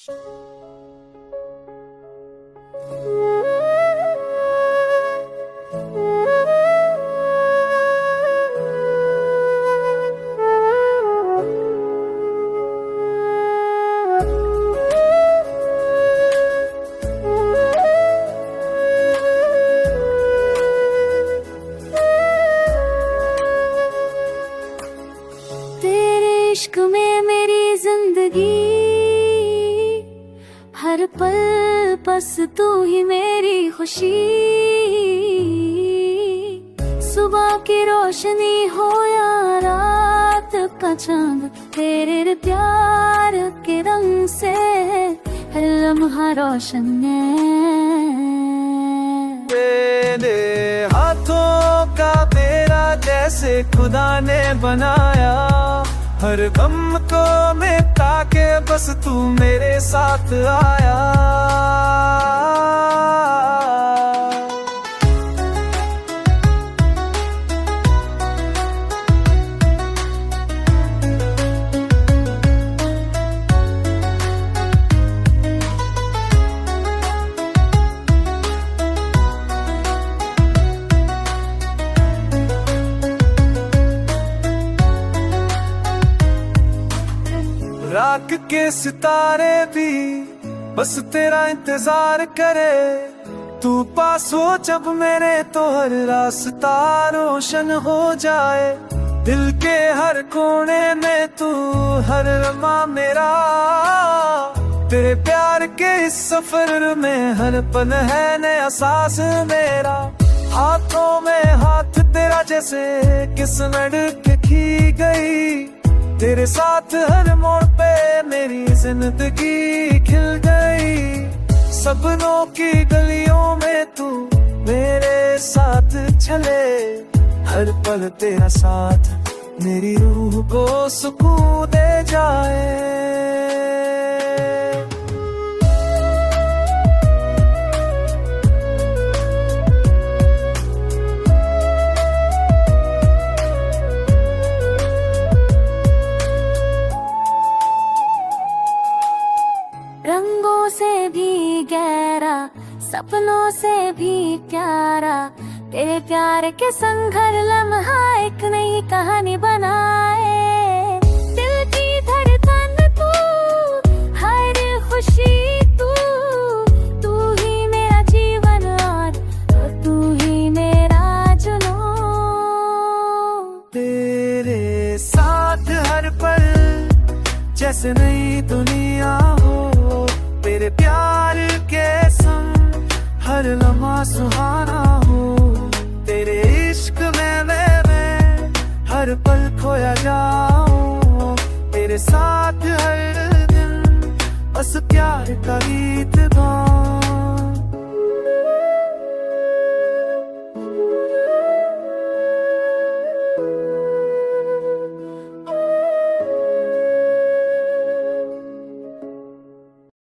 तेरे इश्क में मेरी जिंदगी, हर पल बस तू ही मेरी खुशी। सुबह की रोशनी हो या रात का चांद, तेरे प्यार के रंग से हर लम्हा रोशन है। मेरे हाथों का तेरा जैसे खुदा ने बनाया, हर गम को मिटा के बस तू मेरे साथ आया। रात के सितारे भी बस तेरा इंतजार करे, तू पास हो जब मेरे तो हर रास्ता रोशन हो जाए। दिल के हर कोने में तू हर लम्हा मेरा, तेरे प्यार के इस सफर में हर पल है नया सांस मेरा। हाथों में हाथ तेरा जैसे किस्मत की गई, तेरे साथ हर मोड़ पे मेरी जिंदगी खिल गई। सपनों की गलियों में तू मेरे साथ चले, हर पल तेरा साथ मेरी रूह को सुकून दे जाए। रंगों से भी गहरा, सपनों से भी प्यारा, तेरे प्यार के संग हर लम्हा एक नई कहानी बनाए। दिल की धड़कन तू, हर खुशी तू, तू ही मेरा जीवन और तू ही मेरा जुनून। तेरे साथ हर पल जैसे नई दुनिया हो, तेरे प्यार के संग हर लम्हा सुहाना हो। तेरे इश्क में मैं हर पल खोया जाऊं, तेरे साथ हर दिन बस प्यार का गीत गाऊं।